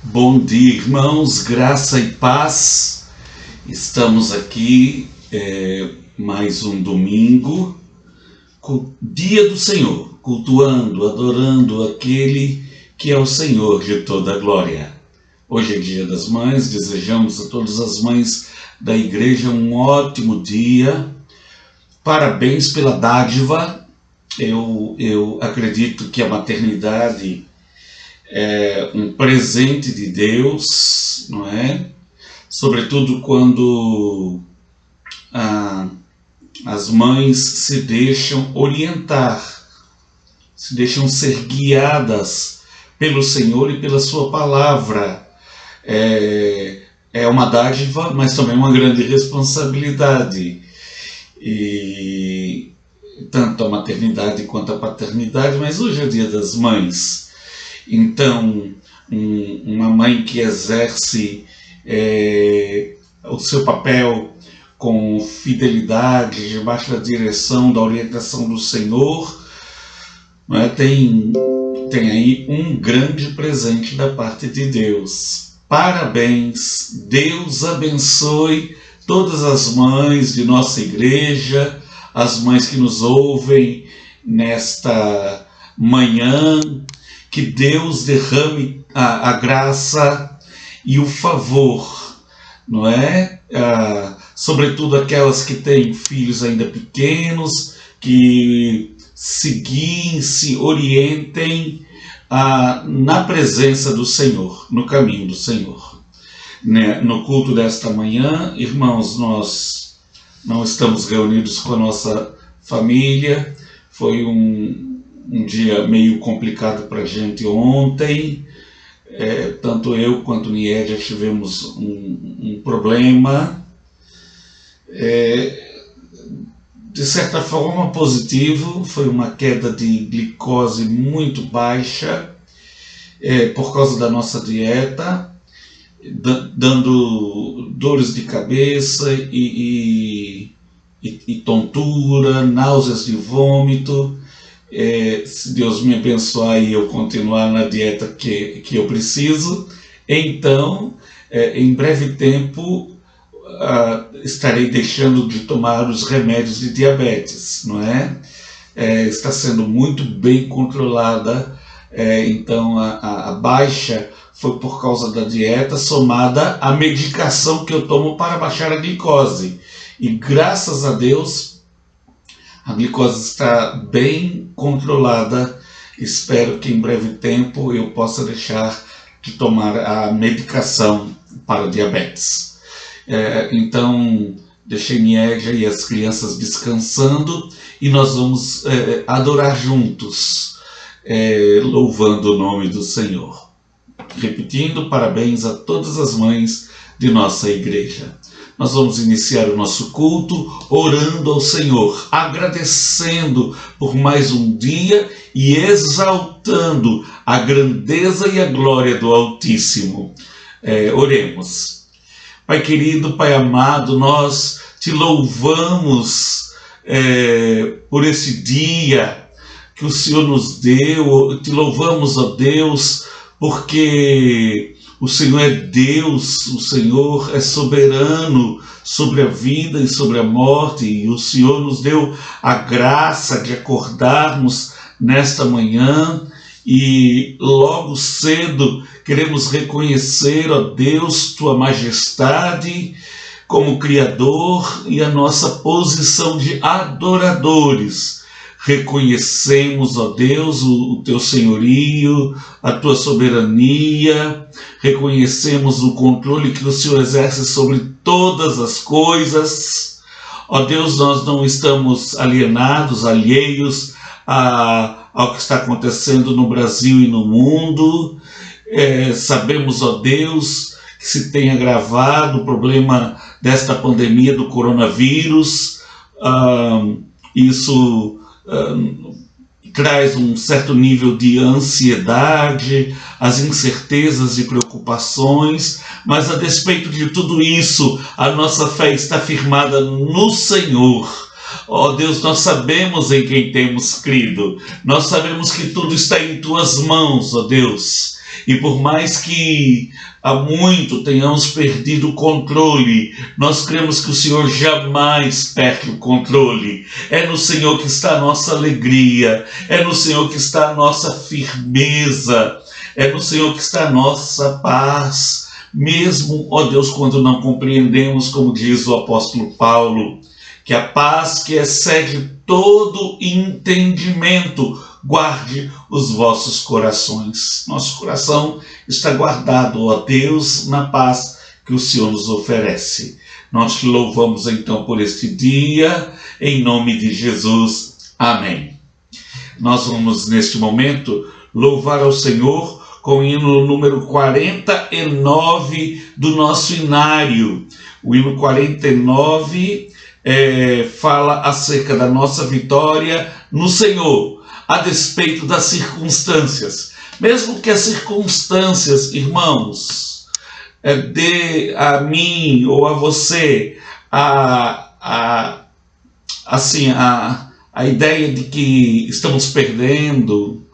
Bom dia, irmãos, graça e paz. Estamos aqui mais um domingo, dia do Senhor, cultuando, adorando aquele que é o Senhor de toda a glória. Hoje é dia das mães, desejamos a todas as mães da igreja um ótimo dia. Parabéns pela dádiva. Eu acredito que a maternidade é um presente de Deus, não é? Sobretudo quando as mães se deixam orientar, se deixam ser guiadas pelo Senhor e pela sua palavra. É uma dádiva, mas também uma grande responsabilidade. E tanto a maternidade quanto a paternidade, mas hoje é dia das mães. Então, uma mãe que exerce o seu papel com fidelidade, debaixo da direção, da orientação do Senhor, não é? Tem aí um grande presente da parte de Deus. Parabéns, Deus abençoe todas as mães de nossa igreja, as mães que nos ouvem nesta manhã. Que Deus derrame a graça e o favor, não é? Sobretudo aquelas que têm filhos ainda pequenos, que se guiem, se orientem na presença do Senhor, no caminho do Senhor. No culto desta manhã, irmãos, nós não estamos reunidos com a nossa família. Foi um dia meio complicado para a gente ontem. Tanto eu quanto Niédia tivemos um problema. De certa forma positivo, foi uma queda de glicose muito baixa, por causa da nossa dieta, dando dores de cabeça e tontura, náuseas de vômito. Se Deus me abençoar e eu continuar na dieta que eu preciso, então, em breve tempo, estarei deixando de tomar os remédios de diabetes, não é? Está sendo muito bem controlada, então a baixa foi por causa da dieta, somada à medicação que eu tomo para baixar a glicose. E graças a Deus, a glicose está bem controlada. Espero que em breve tempo eu possa deixar de tomar a medicação para diabetes. Então, deixei Niédia e as crianças descansando e nós vamos adorar juntos, louvando o nome do Senhor. Repetindo, parabéns a todas as mães de nossa igreja. Nós vamos iniciar o nosso culto orando ao Senhor, agradecendo por mais um dia e exaltando a grandeza e a glória do Altíssimo. Oremos. Pai querido, Pai amado, nós te louvamos por esse dia que o Senhor nos deu. Te louvamos, ó Deus, porque o Senhor é Deus, o Senhor é soberano sobre a vida e sobre a morte, e o Senhor nos deu a graça de acordarmos nesta manhã, e logo cedo queremos reconhecer, ó Deus, tua majestade como Criador e a nossa posição de adoradores. Reconhecemos, ó Deus, o teu senhorio, a tua soberania, reconhecemos o controle que o Senhor exerce sobre todas as coisas. Ó Deus, nós não estamos alienados, alheios ao que está acontecendo no Brasil e no mundo. Sabemos, ó Deus, que se tem agravado o problema desta pandemia do coronavírus. Isso traz um certo nível de ansiedade, as incertezas e preocupações, mas a despeito de tudo isso, a nossa fé está firmada no Senhor. Ó Deus, nós sabemos em quem temos crido, nós sabemos que tudo está em tuas mãos, ó Deus, E por mais que há muito tenhamos perdido o controle, nós cremos que o Senhor jamais perde o controle. É no Senhor que está a nossa alegria, é no Senhor que está a nossa firmeza, é no Senhor que está a nossa paz. Mesmo, ó Deus, quando não compreendemos, como diz o apóstolo Paulo, que a paz que excede todo entendimento guarde os vossos corações. Nosso coração está guardado, ó Deus, na paz que o Senhor nos oferece. Nós te louvamos então por este dia, em nome de Jesus. Amém. Nós vamos neste momento louvar ao Senhor com o hino número 49 do nosso inário. O hino 49 fala acerca da nossa vitória no Senhor, a despeito das circunstâncias. Mesmo que as circunstâncias, irmãos, dê a mim ou a você a ideia de que estamos perdendo,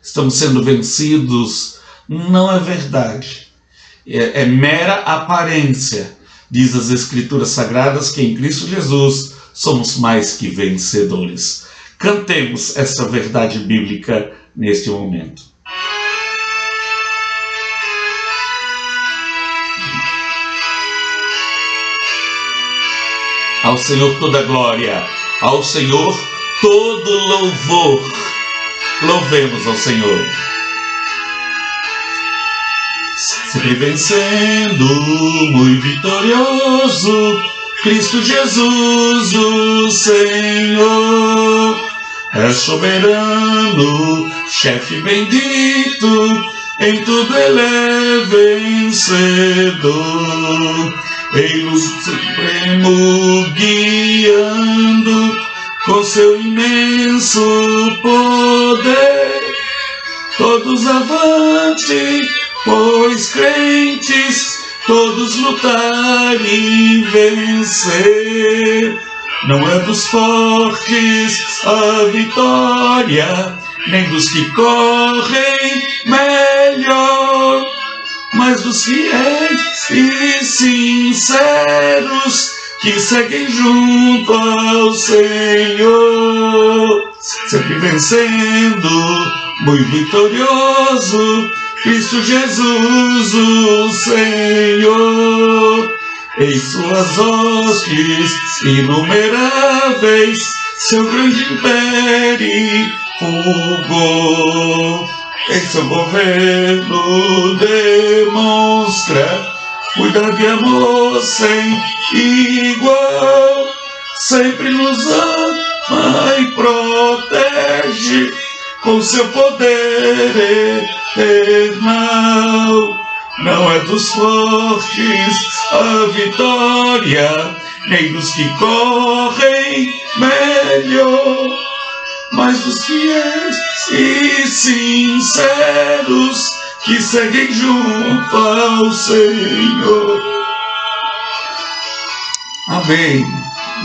estamos sendo vencidos, não é verdade. É mera aparência. Diz as Escrituras Sagradas que em Cristo Jesus somos mais que vencedores. Cantemos essa verdade bíblica neste momento. Ao Senhor toda glória, ao Senhor todo louvor. Louvemos ao Senhor. Sempre vencendo, muito vitorioso, Cristo Jesus, o Senhor. É soberano, chefe bendito, em tudo Ele é vencedor. Ele o supremo guiando, com seu imenso poder. Todos avante, pois crentes, todos lutar e vencer. Não é dos fortes a vitória, nem dos que correm melhor, mas dos fiéis e sinceros que seguem junto ao Senhor. Sempre vencendo, muito vitorioso, Cristo Jesus, o Senhor. Em suas hostes inumeráveis, seu grande império fulgor. Em seu governo demonstra cuidado e amor sem igual. Sempre nos ama e protege com seu poder eternal. Não é dos fortes a vitória, nem dos que correm melhor, mas dos fiéis e sinceros que seguem junto ao Senhor. Amém.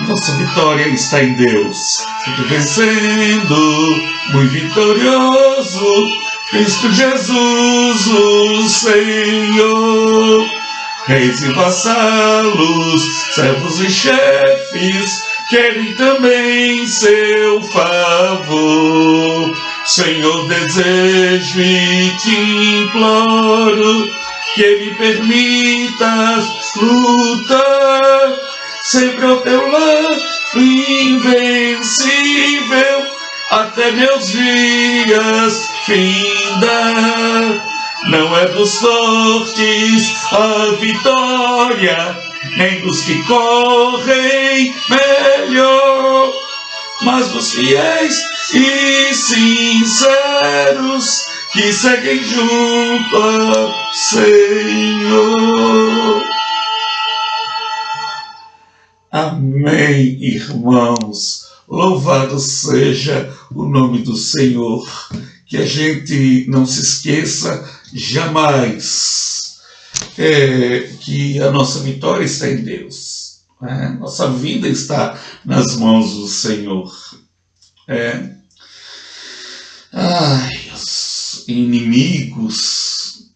Nossa vitória está em Deus. Sempre vencendo, muito vitorioso, Cristo Jesus, o Senhor. Reis e vassalos, servos e chefes, querem também seu favor. Senhor, desejo e te imploro que me permitas lutar sempre ao teu lado invencível, até meus dias findar. Não é dos fortes a vitória, nem dos que correm melhor, mas dos fiéis e sinceros que seguem junto ao Senhor. Amém, irmãos. Louvado seja o nome do Senhor. Que a gente não se esqueça jamais que a nossa vitória está em Deus. Nossa vida está nas mãos do Senhor. Os inimigos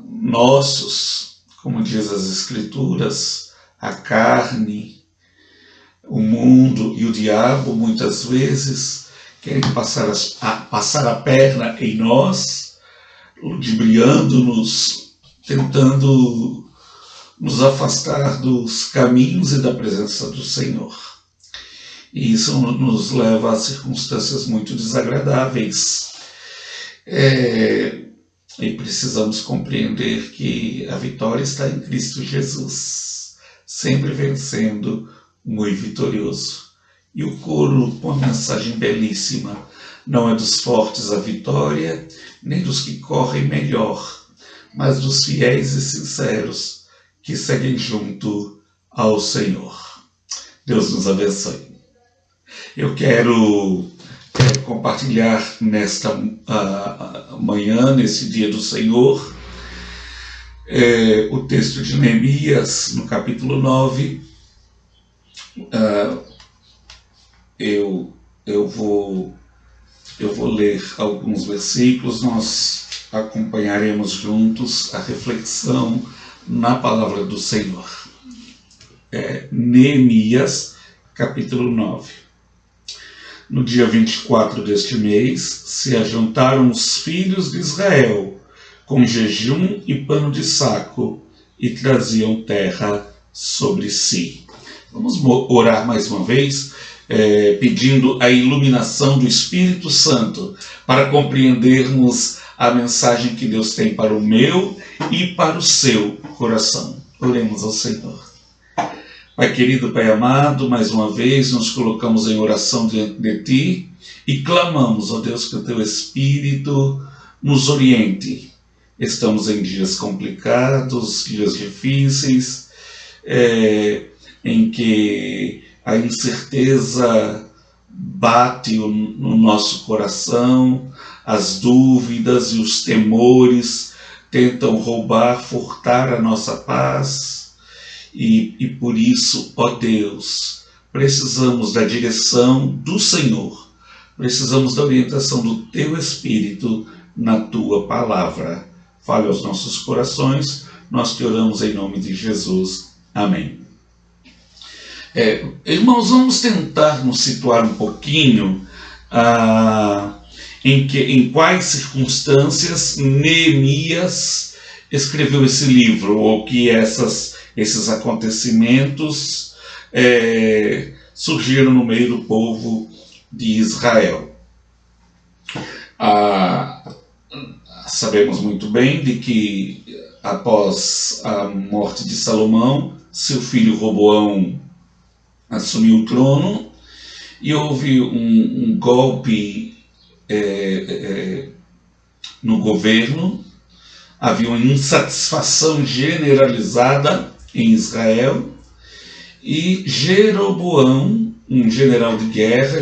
nossos, como diz as Escrituras, a carne, o mundo e o diabo muitas vezes querem passar a perna em nós, ludibriando-nos, tentando nos afastar dos caminhos e da presença do Senhor. E isso nos leva a circunstâncias muito desagradáveis. E precisamos compreender que a vitória está em Cristo Jesus, sempre vencendo, muito vitorioso. E o coro com a mensagem belíssima: não é dos fortes a vitória, nem dos que correm melhor, mas dos fiéis e sinceros que seguem junto ao Senhor. Deus nos abençoe. Eu quero compartilhar nesta manhã, nesse dia do Senhor, o texto de Neemias, no capítulo 9. Eu vou ler alguns versículos, nós acompanharemos juntos a reflexão na palavra do Senhor. Neemias, capítulo 9. No dia 24 deste mês, se ajuntaram os filhos de Israel, com jejum e pano de saco, e traziam terra sobre si. Vamos orar mais uma vez, pedindo a iluminação do Espírito Santo, para compreendermos a mensagem que Deus tem para o meu e para o seu coração. Oremos ao Senhor. Pai querido, Pai amado, mais uma vez nos colocamos em oração diante de Ti e clamamos, ó Deus, que o Teu Espírito nos oriente. Estamos em dias complicados, dias difíceis, em que a incerteza bate no nosso coração, as dúvidas e os temores tentam roubar, furtar a nossa paz. E por isso, ó Deus, precisamos da direção do Senhor, precisamos da orientação do Teu Espírito na Tua palavra. Fale aos nossos corações, nós te oramos em nome de Jesus. Amém. Irmãos, vamos tentar nos situar um pouquinho em quais circunstâncias Neemias escreveu esse livro, ou que esses acontecimentos surgiram no meio do povo de Israel. Sabemos muito bem de que após a morte de Salomão, seu filho Roboão assumiu o trono e houve um golpe no governo. Havia uma insatisfação generalizada em Israel e Jeroboão, um general de guerra,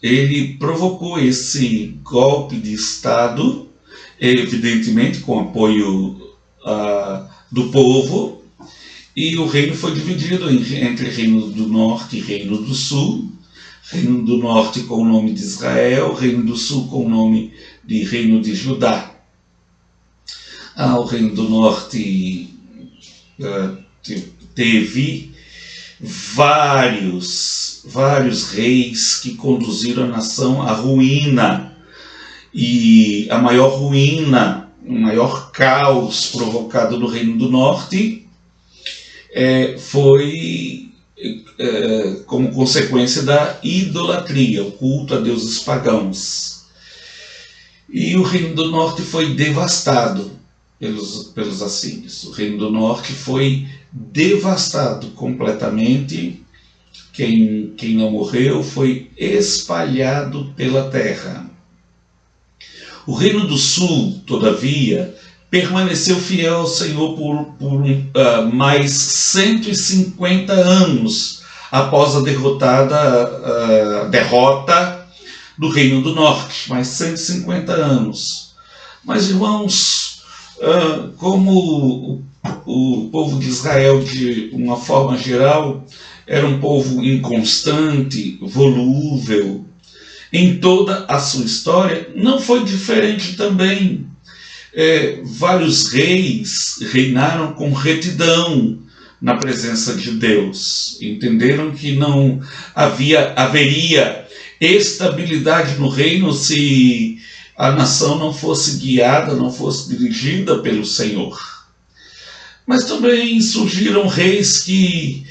ele provocou esse golpe de Estado, evidentemente com apoio do povo, e o reino foi dividido entre Reino do Norte e Reino do Sul. Reino do Norte com o nome de Israel, Reino do Sul com o nome de Reino de Judá. O Reino do Norte teve vários reis que conduziram a nação à ruína, e a maior ruína, o maior caos provocado no Reino do Norte foi como consequência da idolatria, o culto a deuses pagãos. E o Reino do Norte foi devastado pelos assírios. O Reino do Norte foi devastado completamente. Quem não morreu foi espalhado pela terra. O Reino do Sul, todavia, permaneceu fiel ao Senhor por mais 150 anos após a derrota do Reino do Norte, mais 150 anos. Mas, irmãos, como o povo de Israel, de uma forma geral, era um povo inconstante, volúvel, em toda a sua história, não foi diferente também. Vários reis reinaram com retidão na presença de Deus. Entenderam que não haveria estabilidade no reino se a nação não fosse guiada, não fosse dirigida pelo Senhor. Mas também surgiram reis que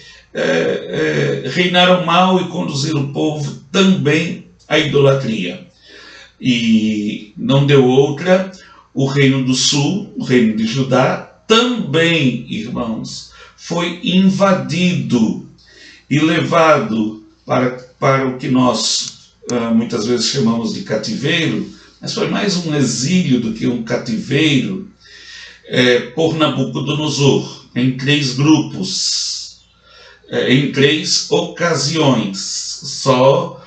reinaram mal e conduziram o povo também à idolatria. E não deu outra, o reino do sul, o reino de Judá, também, irmãos, foi invadido e levado para o que nós muitas vezes chamamos de cativeiro, mas foi mais um exílio do que um cativeiro, por Nabucodonosor, em 3 grupos, em 3 ocasiões. Só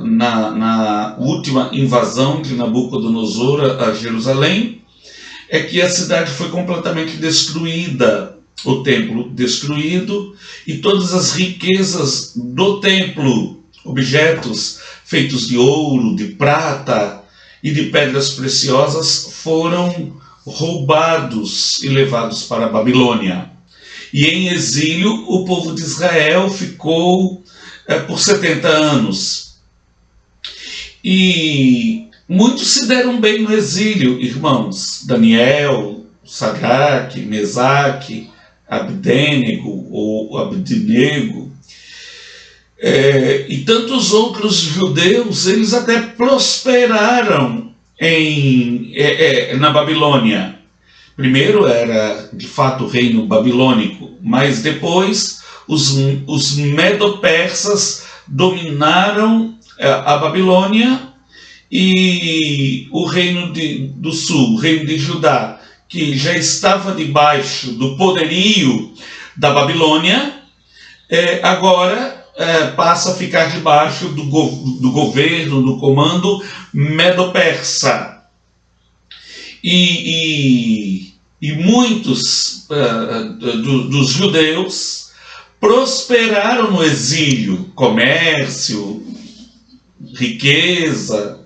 na última invasão de Nabucodonosor a Jerusalém é que a cidade foi completamente destruída, o templo destruído e todas as riquezas do templo, objetos feitos de ouro, de prata e de pedras preciosas, foram roubados e levados para a Babilônia. E em exílio o povo de Israel ficou por 70 anos. E muitos se deram bem no exílio, irmãos. Daniel, Sadraque, Mesaque, Abdênego ou Abdinego, e tantos outros judeus, eles até prosperaram na Babilônia. Primeiro era de fato o reino babilônico, mas depois os medo-persas dominaram a Babilônia, e o reino do sul, o reino de Judá, que já estava debaixo do poderio da Babilônia, agora passa a ficar debaixo do governo, do comando medo-persa. E muitos dos judeus prosperaram no exílio, comércio, riqueza.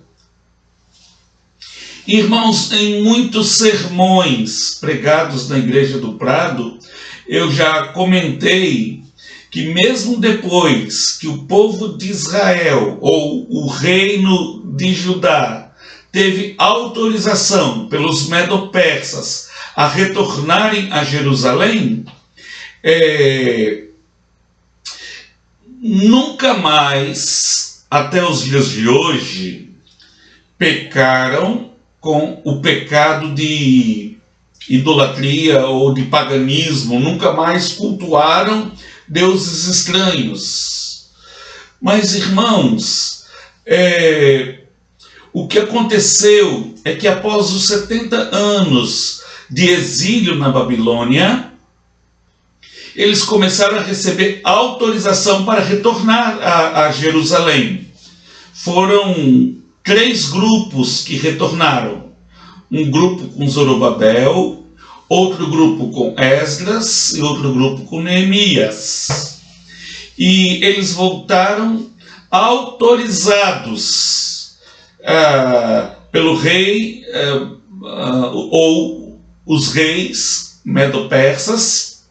Irmãos, em muitos sermões pregados na Igreja do Prado, eu já comentei que mesmo depois que o povo de Israel, ou o reino de Judá, teve autorização pelos medo-persas a retornarem a Jerusalém, nunca mais, até os dias de hoje, pecaram com o pecado de idolatria ou de paganismo, nunca mais cultuaram deuses estranhos. Mas, irmãos, o que aconteceu é que após os 70 anos de exílio na Babilônia, eles começaram a receber autorização para retornar a Jerusalém. Foram 3 grupos que retornaram. Um grupo com Zorobabel, outro grupo com Esdras e outro grupo com Neemias. E eles voltaram autorizados pelo rei, ou os reis medo-persas,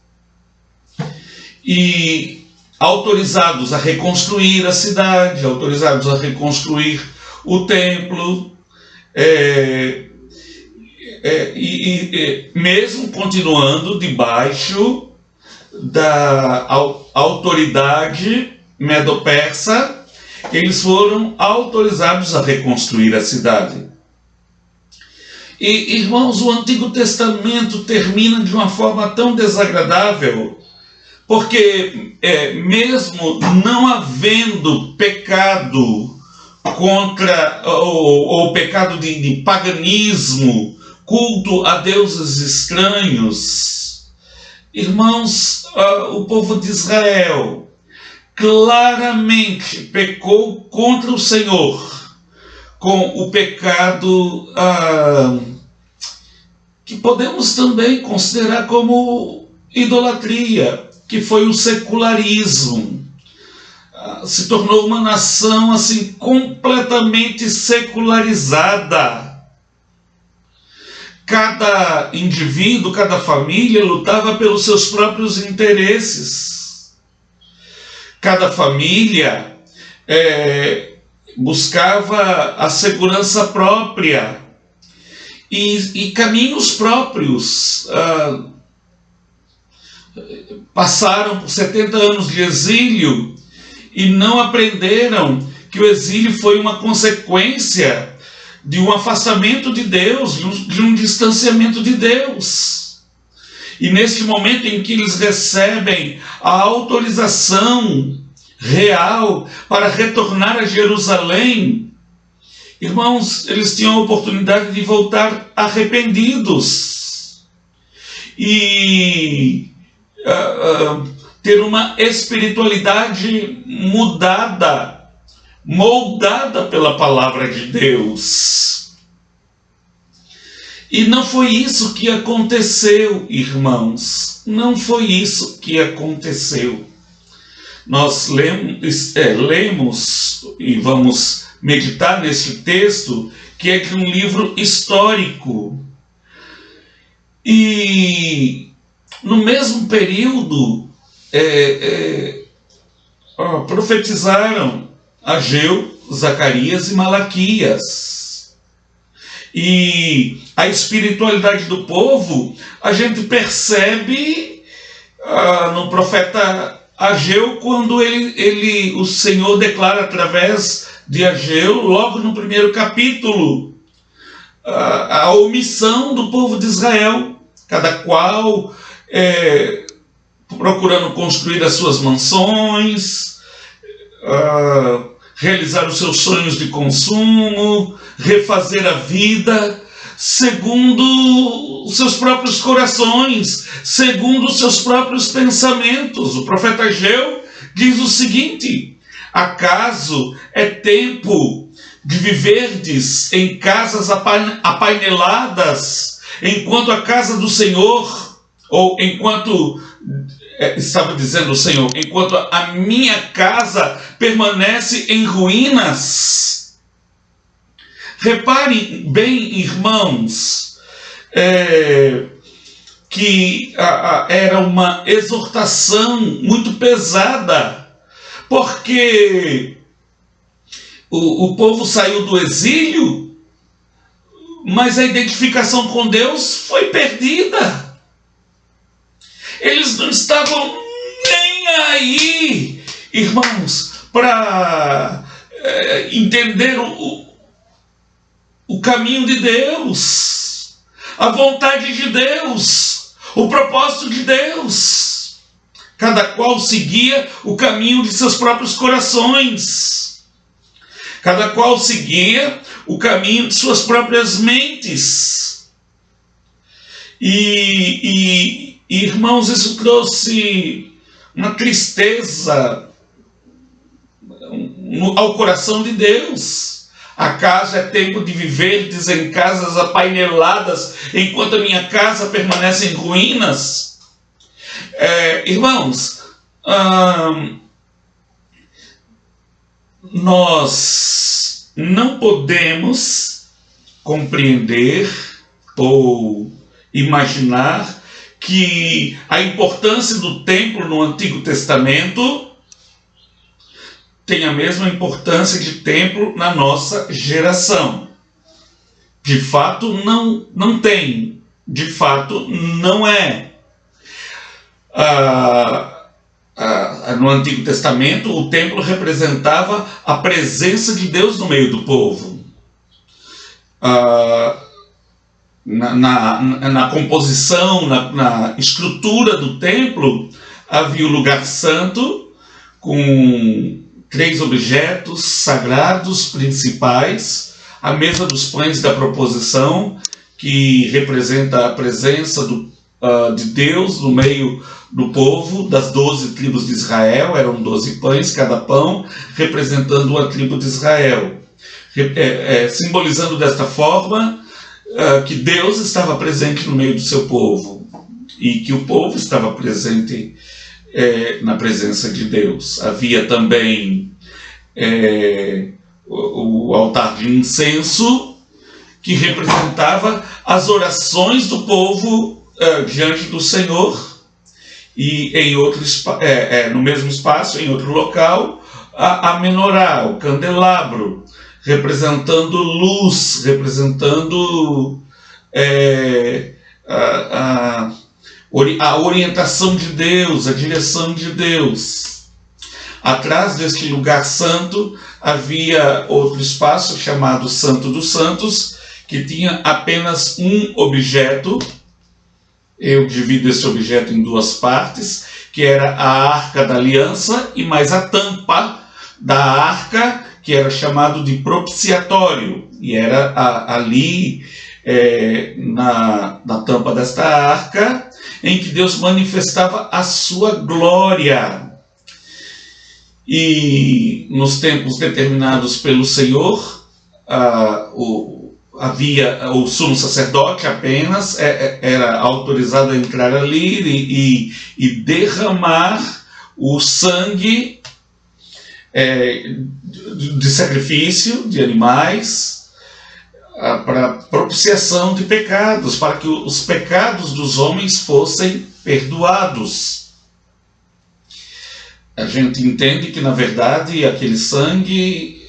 e autorizados a reconstruir a cidade, autorizados a reconstruir o templo, e mesmo continuando debaixo da autoridade medo-persa, eles foram autorizados a reconstruir a cidade. E, irmãos, o Antigo Testamento termina de uma forma tão desagradável, porque mesmo não havendo pecado contra, ou pecado de paganismo, culto a deuses estranhos, irmãos, o povo de Israel claramente pecou contra o Senhor, com o pecado que podemos também considerar como idolatria, que foi o secularismo. se tornou uma nação assim completamente secularizada. Cada indivíduo, cada família lutava pelos seus próprios interesses. Cada família buscava a segurança própria e caminhos próprios. Passaram por 70 anos de exílio e não aprenderam que o exílio foi uma consequência de um afastamento de Deus, de um distanciamento de Deus. E neste momento em que eles recebem a autorização real para retornar a Jerusalém, irmãos, eles tinham a oportunidade de voltar arrependidos e ter uma espiritualidade mudada, moldada pela palavra de Deus. E não foi isso que aconteceu, irmãos. Não foi isso que aconteceu. Nós lemos e vamos meditar nesse texto, que é de um livro histórico. E no mesmo período, profetizaram Ageu, Zacarias e Malaquias. E a espiritualidade do povo, a gente percebe no profeta Ageu, quando o Senhor declara através de Ageu, logo no primeiro capítulo, a omissão do povo de Israel, cada qual procurando construir as suas mansões, realizar os seus sonhos de consumo, refazer a vida segundo os seus próprios corações, segundo os seus próprios pensamentos. O profeta Ageu diz o seguinte: acaso é tempo de viverdes em casas apaineladas, enquanto a casa do Senhor, ou enquanto, estava dizendo o Senhor, enquanto a minha casa permanece em ruínas? Reparem bem, irmãos, que era uma exortação muito pesada, porque o povo saiu do exílio, mas a identificação com Deus foi perdida. Eles não estavam nem aí, irmãos, para entender o caminho de Deus, a vontade de Deus, o propósito de Deus. Cada qual seguia o caminho de seus próprios corações. Cada qual seguia o caminho de suas próprias mentes. E irmãos, isso trouxe uma tristeza ao coração de Deus. Acaso é tempo de viverdes em casas apaineladas, enquanto a minha casa permanece em ruínas? Irmãos, nós não podemos compreender ou imaginar que a importância do templo no Antigo Testamento tem a mesma importância de templo na nossa geração. De fato, não tem. De fato, não é. No Antigo Testamento, o templo representava a presença de Deus no meio do povo. Na composição, na estrutura do templo, havia o lugar santo, com 3 objetos sagrados principais: a mesa dos pães da proposição, que representa a presença de Deus no meio do povo, das 12 tribos de Israel. Eram 12 pães, cada pão representando uma tribo de Israel, simbolizando desta forma que Deus estava presente no meio do seu povo e que o povo estava presente na presença de Deus. Havia também o altar de incenso, que representava as orações do povo diante do Senhor, e em outro, no mesmo espaço, em outro local, a menorá, o candelabro, representando luz, representando a orientação de Deus, a direção de Deus. Atrás deste lugar santo havia outro espaço chamado Santo dos Santos, que tinha apenas um objeto. Eu divido esse objeto em duas partes, que era a Arca da Aliança e mais a tampa da arca, que era chamado de propiciatório, e era ali na tampa desta arca em que Deus manifestava a sua glória. E nos tempos determinados pelo Senhor, havia o sumo sacerdote apenas, era autorizado a entrar ali e derramar o sangue de sacrifício de animais para propiciação de pecados, para que os pecados dos homens fossem perdoados. A gente entende que, na verdade, aquele sangue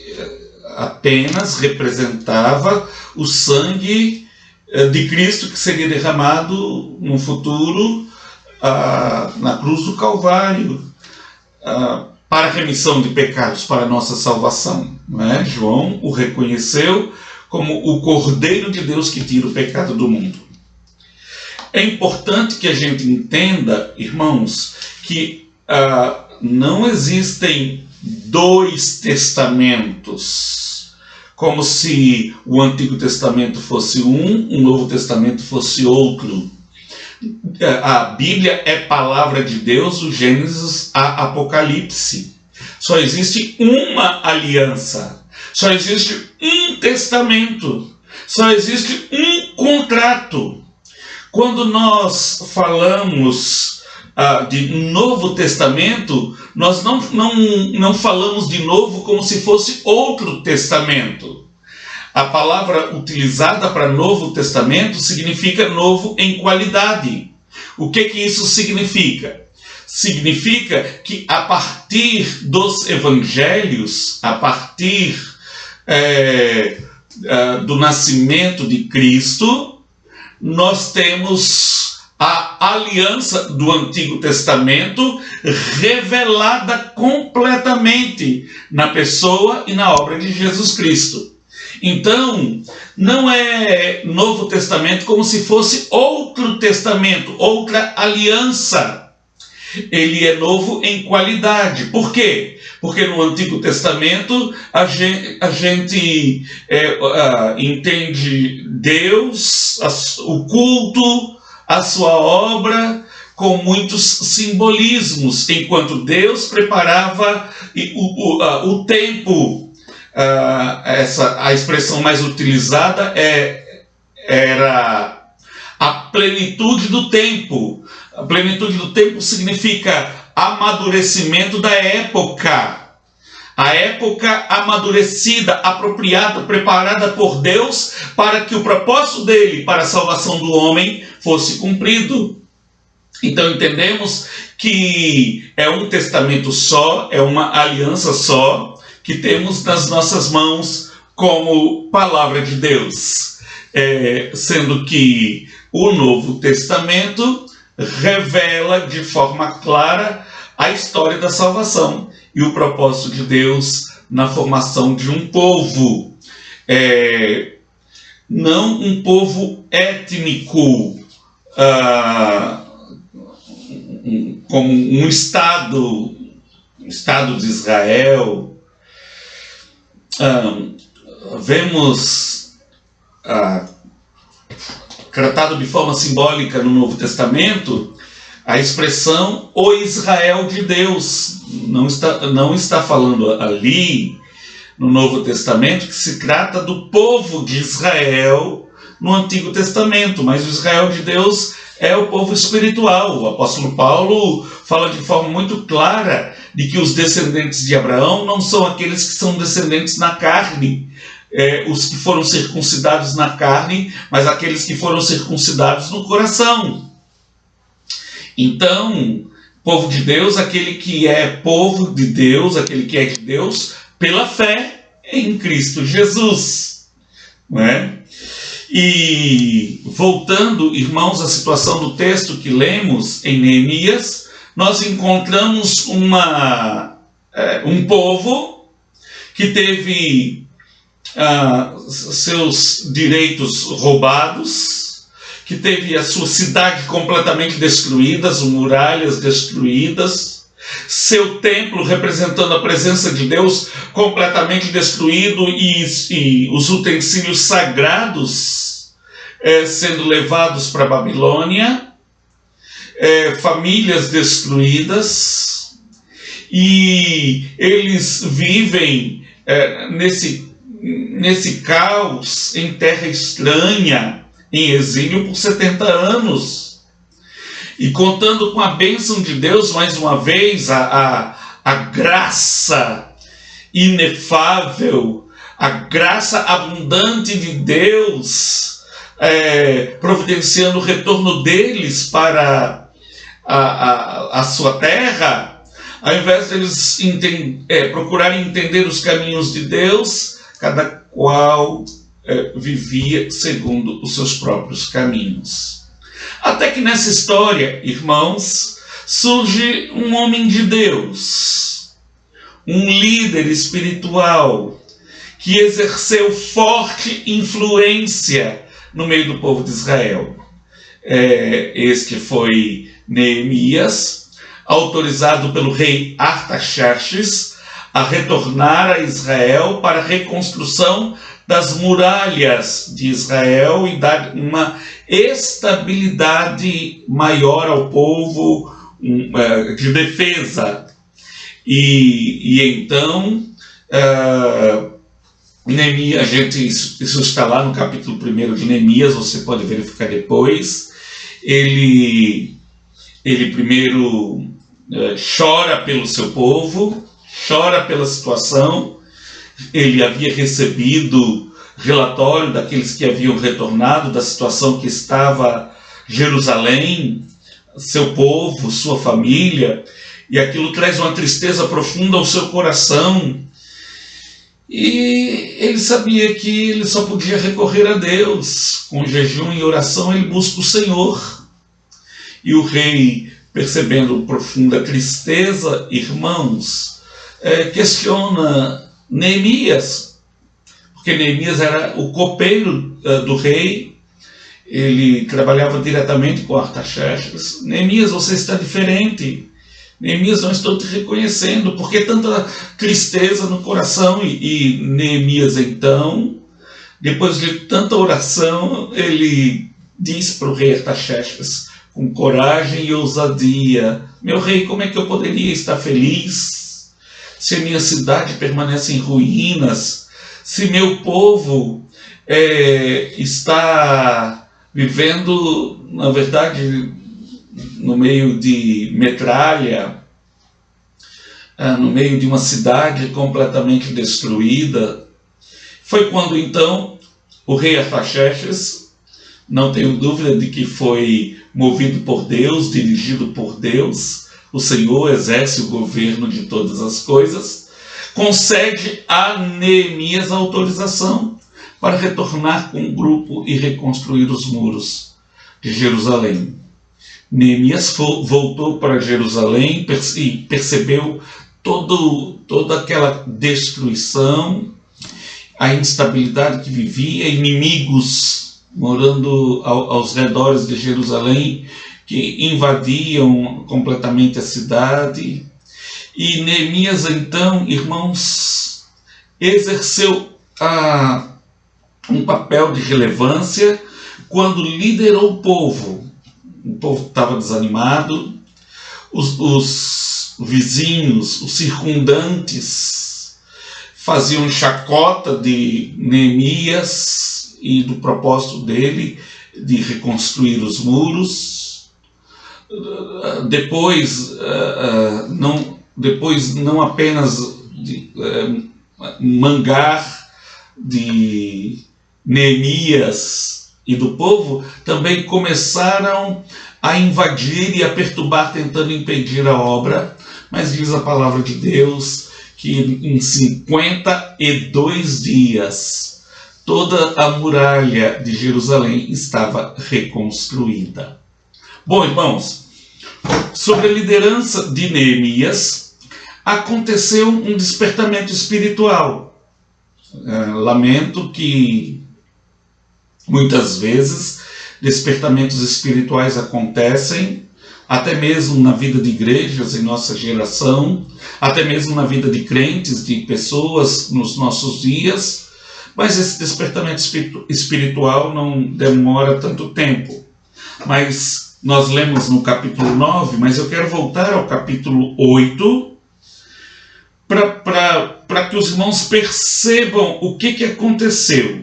apenas representava o sangue de Cristo que seria derramado no futuro na cruz do Calvário, para a remissão de pecados, para a nossa salvação. Não é? João o reconheceu como o Cordeiro de Deus que tira o pecado do mundo. É importante que a gente entenda, irmãos, que não existem dois testamentos, como se o Antigo Testamento fosse o Novo Testamento fosse outro. A Bíblia é palavra de Deus, do Gênesis a Apocalipse. Só existe uma aliança, só existe um testamento, só existe um contrato. Quando nós falamos de Novo Testamento, nós não falamos de novo como se fosse outro testamento. A palavra utilizada para Novo Testamento significa novo em qualidade. O que isso significa? Significa que a partir dos evangelhos, a partir do nascimento de Cristo, nós temos a aliança do Antigo Testamento revelada completamente na pessoa e na obra de Jesus Cristo. Então, não é Novo Testamento como se fosse outro testamento, outra aliança. Ele é novo em qualidade. Por quê? Porque no Antigo Testamento a gente entende Deus, o culto, a sua obra com muitos simbolismos, enquanto Deus preparava o tempo. A expressão mais utilizada era a plenitude do tempo. A plenitude do tempo significa amadurecimento da época. A época amadurecida, apropriada, preparada por Deus para que o propósito dele para a salvação do homem fosse cumprido. Então entendemos que é um testamento só, é uma aliança só, que temos nas nossas mãos como palavra de Deus. Sendo que o Novo Testamento revela de forma clara a história da salvação e o propósito de Deus na formação de um povo. Não um povo étnico, como um Estado de Israel. Vemos tratado de forma simbólica no Novo Testamento a expressão o Israel de Deus. Não está falando ali no Novo Testamento que se trata do povo de Israel no Antigo Testamento, mas o Israel de Deus é o povo espiritual. O apóstolo Paulo fala de forma muito clara de que os descendentes de Abraão não são aqueles que são descendentes na carne, os que foram circuncidados na carne, mas aqueles que foram circuncidados no coração. Então, povo de Deus, aquele que é povo de Deus, aquele que é de Deus, pela fé em Cristo Jesus. Não é? E voltando, irmãos, à situação do texto que lemos em Neemias, nós encontramos um povo que teve seus direitos roubados, que teve a sua cidade completamente destruída, as muralhas destruídas, seu templo representando a presença de Deus completamente destruído e os utensílios sagrados sendo levados para a Babilônia, famílias destruídas, e eles vivem nesse caos em terra estranha, em exílio por 70 anos. E contando com a bênção de Deus, mais uma vez, a graça inefável, a graça abundante de Deus, providenciando o retorno deles para a sua terra, ao invés de eles procurarem entender os caminhos de Deus, cada qual vivia segundo os seus próprios caminhos. Até que nessa história, irmãos, surge um homem de Deus, um líder espiritual, que exerceu forte influência no meio do povo de Israel. Este foi Neemias, autorizado pelo rei Artaxerxes a retornar a Israel para a reconstrução das muralhas de Israel e dar uma estabilidade maior ao povo, de defesa. E então, Neemias, isso está lá no capítulo 1 de Neemias, você pode verificar depois. Ele primeiro chora pelo seu povo, chora pela situação. Ele havia recebido relatório daqueles que haviam retornado, da situação que estava Jerusalém, seu povo, sua família, e aquilo traz uma tristeza profunda ao seu coração. E ele sabia que ele só podia recorrer a Deus. Com jejum e oração ele busca o Senhor. E o rei, percebendo profunda tristeza, irmãos, questiona Neemias, porque Neemias era o copeiro do rei, ele trabalhava diretamente com Artaxerxes. Neemias, você está diferente. Neemias, não estou te reconhecendo. Por que tanta tristeza no coração? E Neemias, então, depois de tanta oração, ele diz para o rei Artaxerxes, com coragem e ousadia: meu rei, como é que eu poderia estar feliz se a minha cidade permanece em ruínas, se meu povo está vivendo, na verdade, no meio de metralha, no meio de uma cidade completamente destruída? Foi quando então o rei Artaxerxes, não tenho dúvida de que foi movido por Deus, dirigido por Deus, o Senhor exerce o governo de todas as coisas, concede a Neemias a autorização para retornar com o grupo e reconstruir os muros de Jerusalém. Neemias voltou para Jerusalém e percebeu toda aquela destruição, a instabilidade que vivia, inimigos morando aos redores de Jerusalém, que invadiam completamente a cidade. E Neemias, então, irmãos, exerceu um papel de relevância quando liderou o povo. O povo estava desanimado, os vizinhos, os circundantes, faziam chacota de Neemias e do propósito dele de reconstruir os muros. depois não apenas de mangar de Neemias e do povo, também começaram a invadir e a perturbar, tentando impedir a obra. Mas diz a palavra de Deus que em 52 dias toda a muralha de Jerusalém estava reconstruída. Bom, irmãos, sobre a liderança de Neemias, aconteceu um despertamento espiritual. Lamento que muitas vezes despertamentos espirituais acontecem, até mesmo na vida de igrejas em nossa geração, até mesmo na vida de crentes, de pessoas nos nossos dias, mas esse despertamento espiritual não demora tanto tempo. Mas nós lemos no capítulo 9, mas eu quero voltar ao capítulo 8, para que os irmãos percebam o que aconteceu.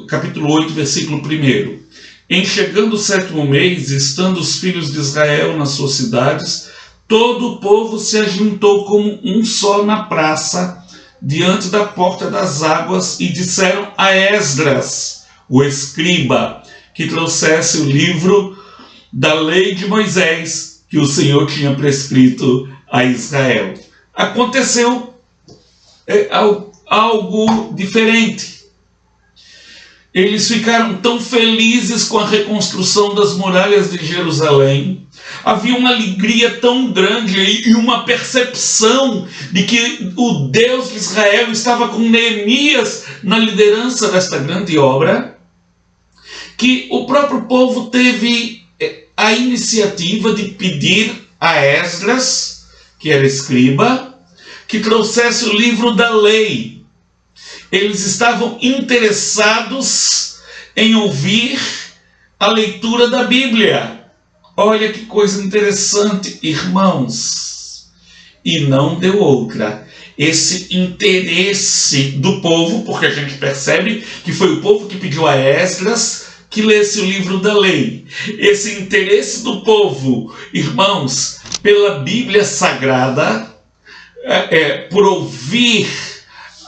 Capítulo 8, versículo 1. Em chegando o 7º mês, estando os filhos de Israel nas suas cidades, todo o povo se ajuntou como um só na praça, diante da porta das águas, e disseram a Esdras, o escriba, que trouxesse o livro da lei de Moisés, que o Senhor tinha prescrito a Israel. Aconteceu algo diferente. Eles ficaram tão felizes com a reconstrução das muralhas de Jerusalém. Havia uma alegria tão grande e uma percepção de que o Deus de Israel estava com Neemias na liderança desta grande obra, que o próprio povo teve a iniciativa de pedir a Esdras, que era escriba, que trouxesse o livro da lei. Eles estavam interessados em ouvir a leitura da Bíblia. Olha que coisa interessante, irmãos. E não deu outra. Esse interesse do povo, porque a gente percebe que foi o povo que pediu a Esdras que lesse o livro da lei. Esse interesse do povo, irmãos, pela Bíblia Sagrada, por ouvir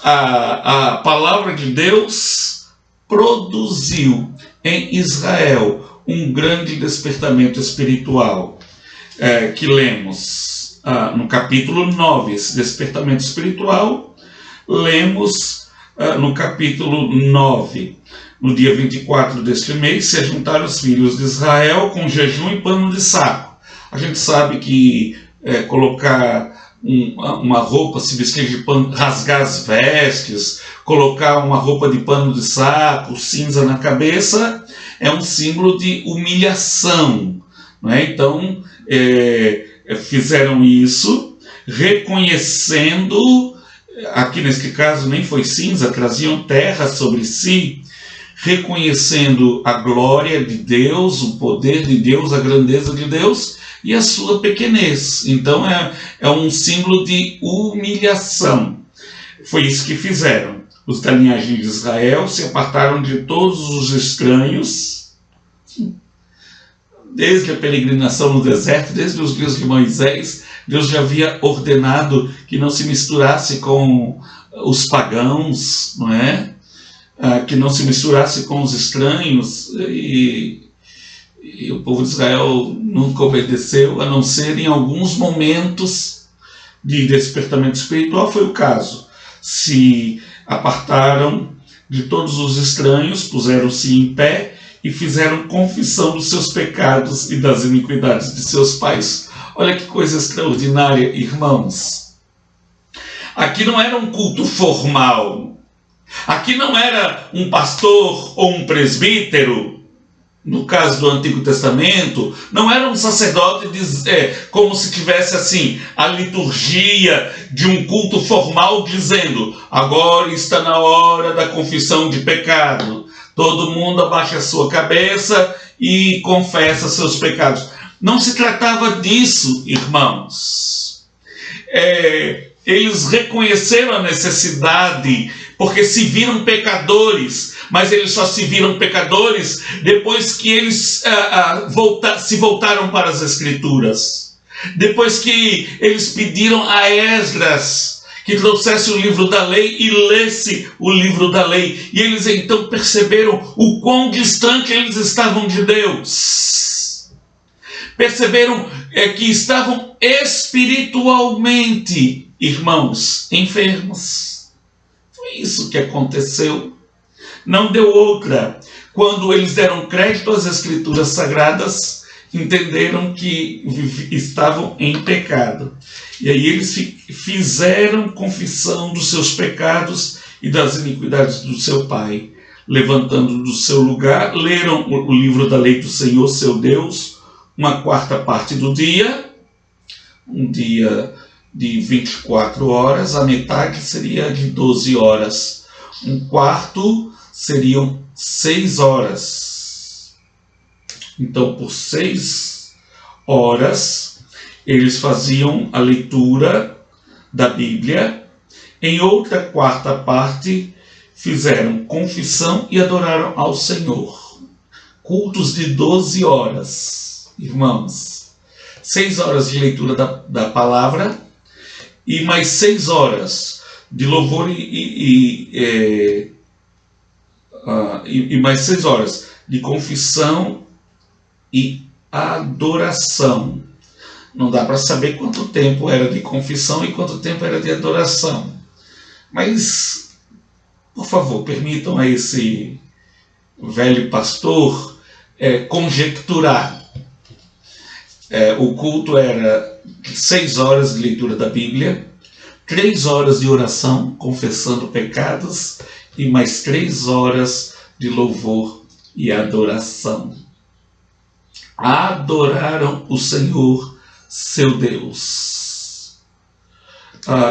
a palavra de Deus, produziu em Israel um grande despertamento espiritual, que lemos no capítulo 9. Esse despertamento espiritual lemos no capítulo 9. No dia 24 deste mês se ajuntaram os filhos de Israel com jejum e pano de saco. A gente sabe que colocar uma roupa, se vestir de pano, rasgar as vestes, colocar uma roupa de pano de saco, cinza na cabeça, é um símbolo de humilhação, não é? Então, fizeram isso, reconhecendo, aqui neste caso nem foi cinza, traziam terra sobre si, reconhecendo a glória de Deus, o poder de Deus, a grandeza de Deus e a sua pequenez. Então é um símbolo de humilhação. Foi isso que fizeram. Os da linhagem de Israel se apartaram de todos os estranhos, desde a peregrinação no deserto, desde os dias de Moisés. Deus já havia ordenado que não se misturasse com os pagãos, não é? Que não se misturasse com os estranhos, e o povo de Israel nunca obedeceu, a não ser em alguns momentos de despertamento espiritual. Foi o caso. Se apartaram de todos os estranhos, puseram-se em pé e fizeram confissão dos seus pecados e das iniquidades de seus pais. Olha que coisa extraordinária, irmãos. Aqui não era um culto formal. Aqui não era um pastor ou um presbítero, no caso do Antigo Testamento, não era um sacerdote, como se tivesse assim, a liturgia de um culto formal dizendo: agora está na hora da confissão de pecado. Todo mundo abaixa a sua cabeça e confessa seus pecados. Não se tratava disso, irmãos. Eles reconheceram a necessidade, porque se viram pecadores, mas eles só se viram pecadores depois que eles se voltaram para as Escrituras. Depois que eles pediram a Esdras que trouxesse o livro da lei e lesse o livro da lei. E eles então perceberam o quão distante eles estavam de Deus. Perceberam que estavam espiritualmente, irmãos, enfermos. Foi isso que aconteceu. Não deu outra. Quando eles deram crédito às Escrituras Sagradas, entenderam que estavam em pecado. E aí eles fizeram confissão dos seus pecados e das iniquidades do seu pai. Levantando do seu lugar, leram o livro da lei do Senhor, seu Deus, uma quarta parte do dia, um dia de 24 horas, a metade seria de 12 horas. Um quarto seriam 6 horas. Então, por 6 horas, eles faziam a leitura da Bíblia. Em outra quarta parte, fizeram confissão e adoraram ao Senhor. Cultos de 12 horas, irmãos. 6 horas de leitura da palavra e mais 6 horas de louvor e mais 6 horas de confissão e adoração. Não dá para saber quanto tempo era de confissão e quanto tempo era de adoração. Mas, por favor, permitam a esse velho pastor conjecturar. O culto era 6 horas de leitura da Bíblia, 3 horas de oração, confessando pecados, e mais 3 horas de louvor e adoração. Adoraram o Senhor, seu Deus.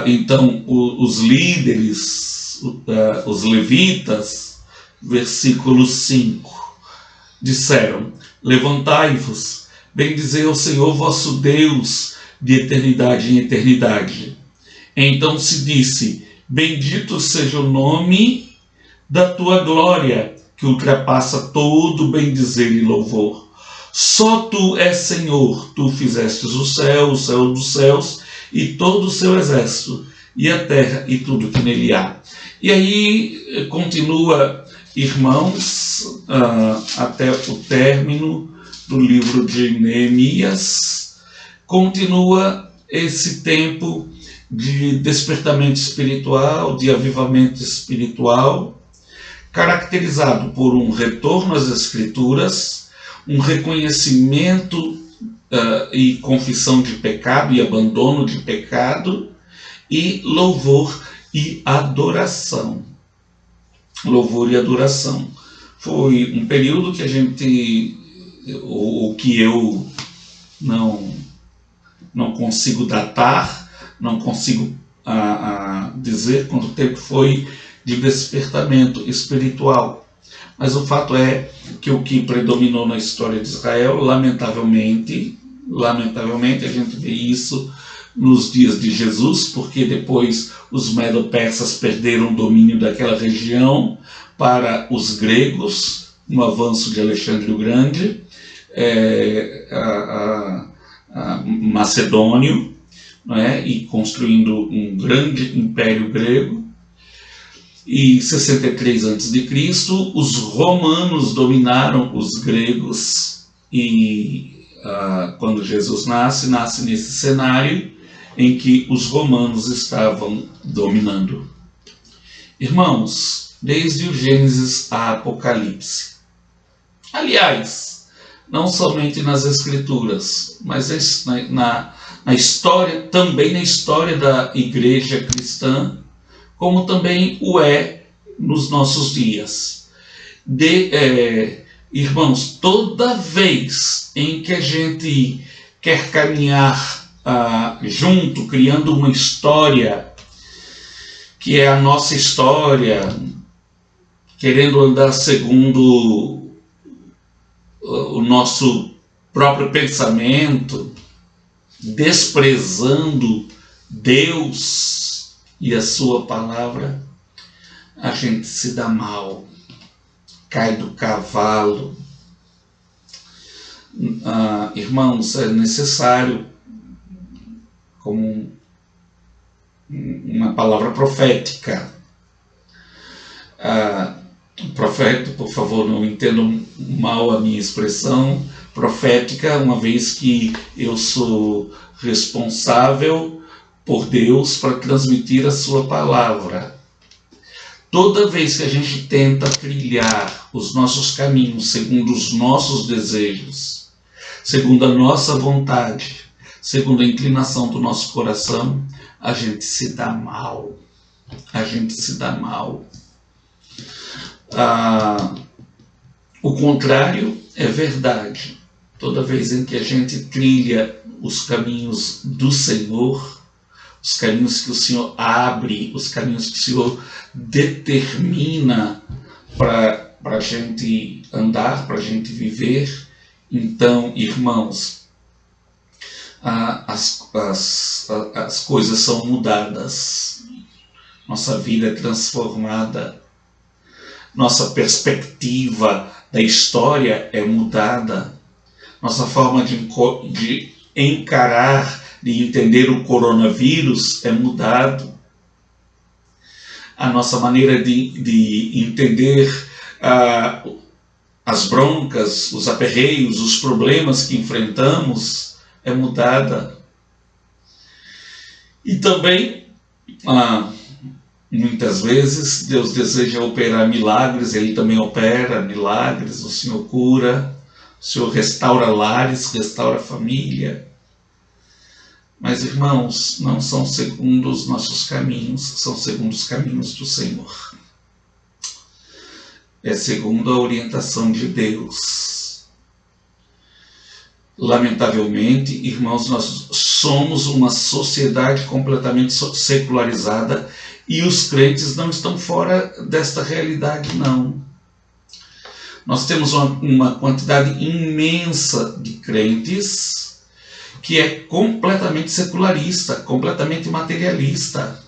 Então, os líderes, os levitas, versículo 5, disseram: levantai-vos, bendizei ao Senhor vosso Deus, de eternidade em eternidade. Então se disse: bendito seja o nome da tua glória, que ultrapassa todo bendizer e louvor. Só tu és Senhor, tu fizestes o céu dos céus, e todo o seu exército, e a terra e tudo que nele há. E aí continua, irmãos, até o término do livro de Neemias, continua esse tempo de despertamento espiritual, de avivamento espiritual, caracterizado por um retorno às Escrituras, um reconhecimento e confissão de pecado e abandono de pecado, e louvor e adoração. Louvor e adoração. Foi um período que a gente, ou que eu não consigo datar, não consigo dizer quanto tempo foi de despertamento espiritual. Mas o fato é que o que predominou na história de Israel, lamentavelmente, a gente vê isso nos dias de Jesus, porque depois os medo-persas perderam o domínio daquela região para os gregos, no avanço de Alexandre o Grande, macedônio, não é? E construindo um grande império grego. E em 63 a.C., os romanos dominaram os gregos, e quando Jesus nasce nesse cenário em que os romanos estavam dominando. Irmãos, desde o Gênesis a Apocalipse, aliás, não somente nas Escrituras, mas na história, também na história da igreja cristã, como também o é nos nossos dias. Irmãos, toda vez em que a gente quer caminhar junto, criando uma história, que é a nossa história, querendo andar segundo o nosso próprio pensamento, desprezando Deus, e a sua palavra, a gente se dá mal, cai do cavalo. Irmãos, é necessário, como uma palavra profética. Profeta, por favor, não entendam mal a minha expressão profética, uma vez que eu sou responsável por Deus para transmitir a sua palavra. Toda vez que a gente tenta trilhar os nossos caminhos segundo os nossos desejos, segundo a nossa vontade, segundo a inclinação do nosso coração, a gente se dá mal. A gente se dá mal. O contrário é verdade. Toda vez em que a gente trilha os caminhos do Senhor, os caminhos que o Senhor abre, os caminhos que o Senhor determina para a gente andar, para a gente viver, então, irmãos, as coisas são mudadas, nossa vida é transformada, nossa perspectiva da história é mudada, nossa forma de encarar, de entender o coronavírus é mudado, a nossa maneira de entender as broncas, os aperreios, os problemas que enfrentamos é mudada. E também, muitas vezes, Deus deseja operar milagres, Ele também opera milagres, o Senhor cura, o Senhor restaura lares, restaura família. Mas, irmãos, não são segundo os nossos caminhos, são segundo os caminhos do Senhor. É segundo a orientação de Deus. Lamentavelmente, irmãos, nós somos uma sociedade completamente secularizada e os crentes não estão fora desta realidade, não. Nós temos uma quantidade imensa de crentes que é completamente secularista, completamente materialista.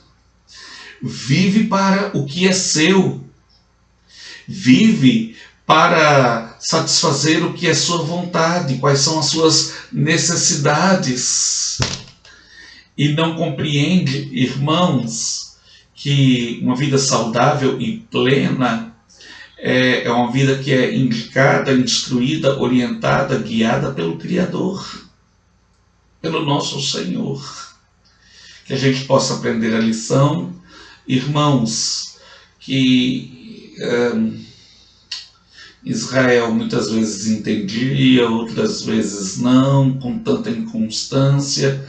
Vive para o que é seu. Vive para satisfazer o que é sua vontade, quais são as suas necessidades. E não compreende, irmãos, que uma vida saudável e plena é uma vida que é indicada, instruída, orientada, guiada pelo Criador, pelo nosso Senhor. Que a gente possa aprender a lição, irmãos, que Israel muitas vezes entendia, outras vezes não, com tanta inconstância,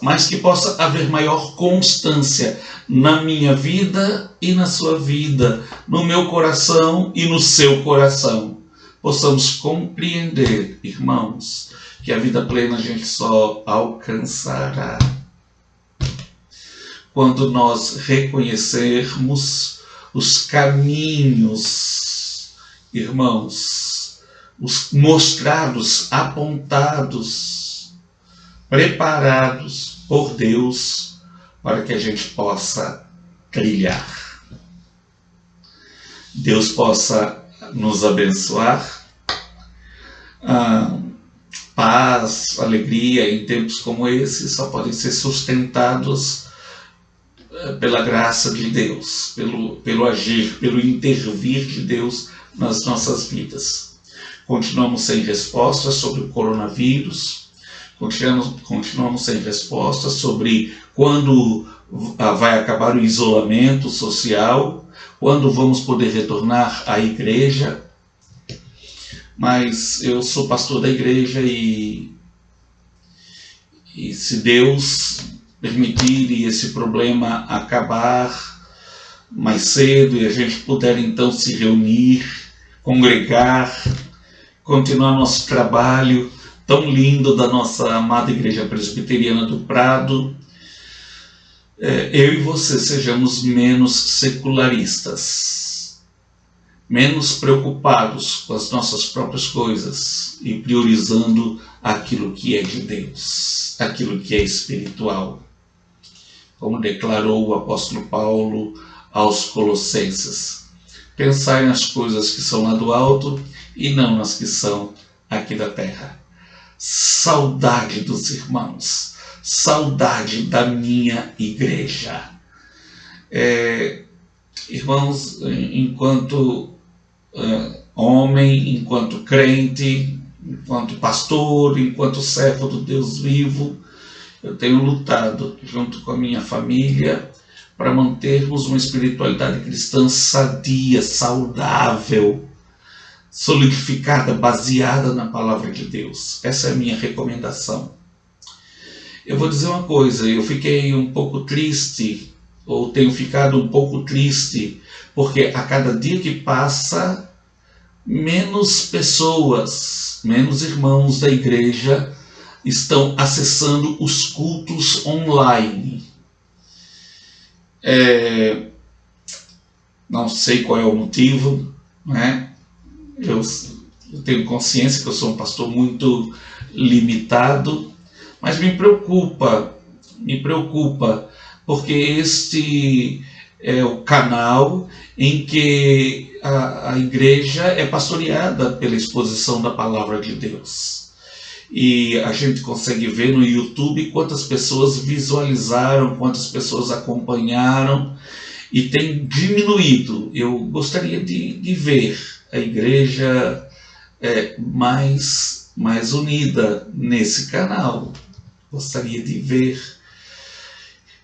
mas que possa haver maior constância na minha vida e na sua vida, no meu coração e no seu coração. Possamos compreender, irmãos, que a vida plena a gente só alcançará quando nós reconhecermos os caminhos, irmãos, os mostrados, apontados, preparados por Deus para que a gente possa trilhar. Deus possa nos abençoar. Paz, alegria em tempos como esse só podem ser sustentados pela graça de Deus, pelo agir, pelo intervir de Deus nas nossas vidas. Continuamos sem resposta sobre o coronavírus, continuamos sem resposta sobre quando vai acabar o isolamento social, quando vamos poder retornar à igreja. Mas eu sou pastor da igreja e se Deus permitir e esse problema acabar mais cedo e a gente puder então se reunir, congregar, continuar nosso trabalho tão lindo da nossa amada Igreja Presbiteriana do Prado, eu e você sejamos menos secularistas, menos preocupados com as nossas próprias coisas e priorizando aquilo que é de Deus, aquilo que é espiritual. como declarou o apóstolo Paulo aos Colossenses. Pensai nas coisas que são lá do alto e não nas que são aqui da terra. Saudade dos irmãos, saudade da minha igreja. Irmãos, enquanto homem, enquanto crente, enquanto pastor, enquanto servo do Deus vivo, eu tenho lutado junto com a minha família para mantermos uma espiritualidade cristã sadia, saudável, solidificada, baseada na palavra de Deus. Essa é a minha recomendação. Eu vou dizer uma coisa, eu fiquei um pouco triste, ou tenho ficado um pouco triste, porque a cada dia que passa, menos pessoas, menos irmãos da igreja estão acessando os cultos online. Não sei qual é o motivo, né? Eu tenho consciência que eu sou um pastor muito limitado, mas me preocupa, porque este é o canal em que a igreja é pastoreada pela exposição da palavra de Deus. E a gente consegue ver no YouTube quantas pessoas visualizaram, quantas pessoas acompanharam, e tem diminuído. Eu gostaria de ver a igreja mais unida nesse canal. Gostaria de ver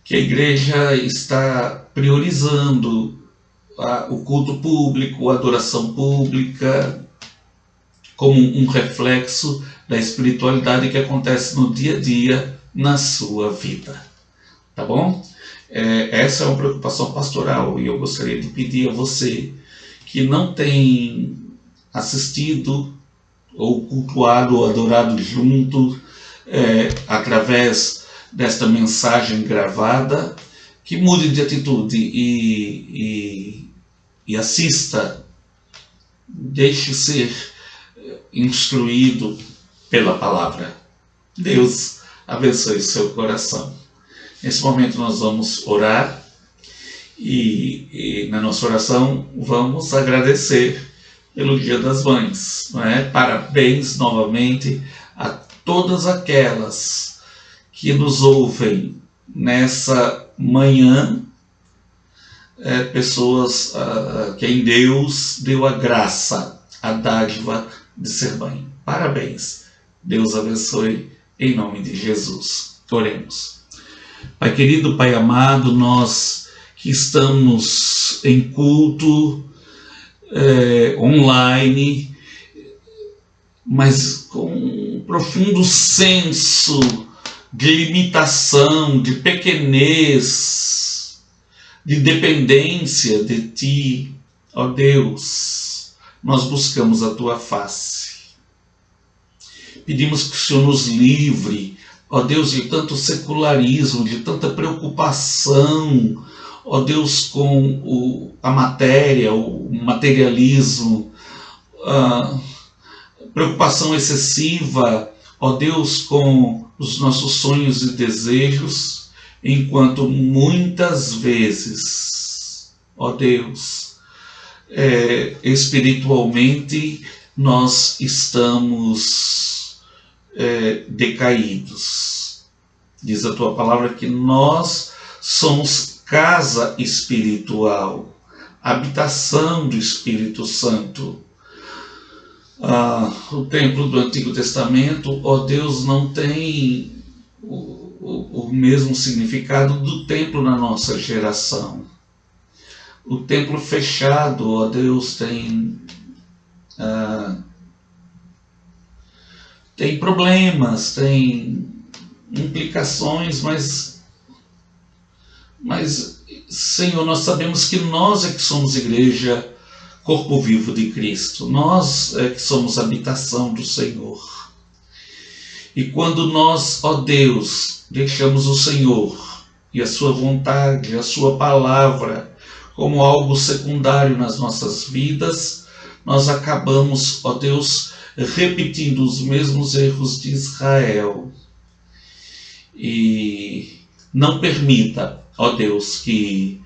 que a igreja está priorizando o culto público, a adoração pública, como um reflexo da espiritualidade que acontece no dia a dia na sua vida. Tá bom? Essa é uma preocupação pastoral, e eu gostaria de pedir a você que não tem assistido ou cultuado ou adorado junto através desta mensagem gravada, que mude de atitude e assista, deixe ser instruído pela palavra. Deus abençoe seu coração. Nesse momento nós vamos orar e na nossa oração vamos agradecer pelo Dia das Mães. Não é? Parabéns novamente a todas aquelas que nos ouvem nessa manhã, pessoas a quem Deus deu a graça, a dádiva de ser mãe. Parabéns. Deus abençoe em nome de Jesus. Oremos. Pai querido, Pai amado, nós que estamos em culto online, mas com um profundo senso de limitação, de pequenez, de dependência de Ti, ó Deus, nós buscamos a Tua face. Pedimos que o Senhor nos livre, ó Deus, de tanto secularismo, de tanta preocupação, ó Deus, com a matéria, o materialismo, preocupação excessiva, ó Deus, com os nossos sonhos e desejos, enquanto muitas vezes, ó Deus, espiritualmente nós estamos decaídos. Diz a Tua palavra que nós somos casa espiritual, habitação do Espírito Santo. O templo do Antigo Testamento, ó Deus, não tem o mesmo significado do templo na nossa geração. O templo fechado, ó Deus, tem problemas, tem implicações, mas, Senhor, nós sabemos que nós é que somos igreja, corpo vivo de Cristo. Nós é que somos habitação do Senhor. E quando nós, ó Deus, deixamos o Senhor e a sua vontade, a sua palavra, como algo secundário nas nossas vidas, nós acabamos, ó Deus, repetindo os mesmos erros de Israel. E não permita, ó Deus, que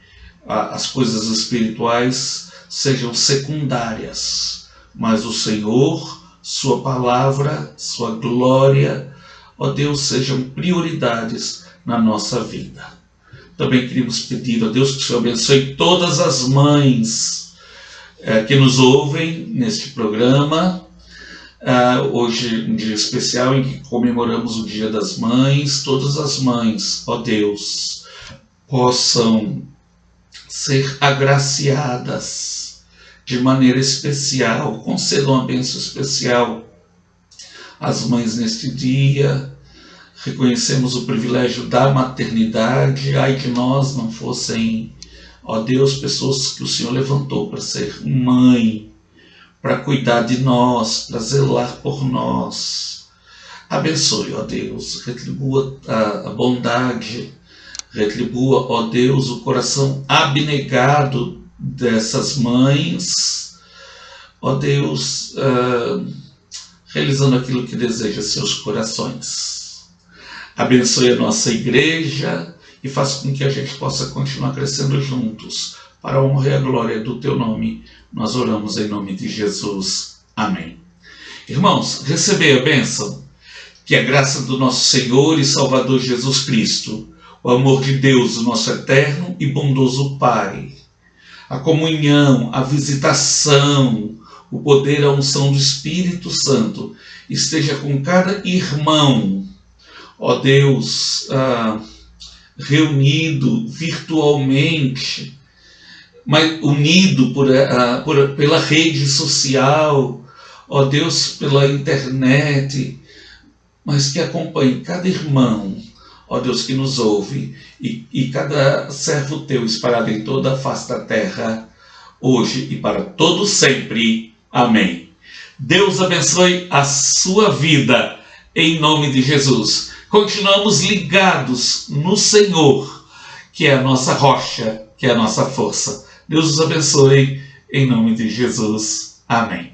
as coisas espirituais sejam secundárias, mas o Senhor, sua palavra, sua glória, ó Deus, sejam prioridades na nossa vida. Também queríamos pedir, ó Deus, que o Senhor abençoe todas as mães que nos ouvem neste programa. Hoje, um dia especial em que comemoramos o Dia das Mães. Todas as mães, ó Deus, possam ser agraciadas de maneira especial. Conceda uma bênção especial às mães neste dia. Reconhecemos o privilégio da maternidade. Ai que nós não fossem, ó Deus, pessoas que o Senhor levantou para ser mãe, para cuidar de nós, para zelar por nós. Abençoe, ó Deus, retribua a bondade, retribua, ó Deus, o coração abnegado dessas mães, ó Deus, realizando aquilo que deseja seus corações. Abençoe a nossa igreja e faça com que a gente possa continuar crescendo juntos, para a honra e a glória do teu nome. Nós oramos em nome de Jesus. Amém. Irmãos, recebei a bênção. Que a graça do nosso Senhor e Salvador Jesus Cristo, o amor de Deus, o nosso eterno e bondoso Pai, a comunhão, a visitação, o poder, a unção do Espírito Santo esteja com cada irmão, ó Deus, reunido virtualmente, mas unido pela rede social, ó Deus, pela internet, mas que acompanhe cada irmão, ó Deus, que nos ouve, e cada servo teu espalhado em toda a face da terra, hoje e para todo sempre. Amém. Deus abençoe a sua vida, em nome de Jesus. Continuamos ligados no Senhor, que é a nossa rocha, que é a nossa força. Deus os abençoe, em nome de Jesus. Amém.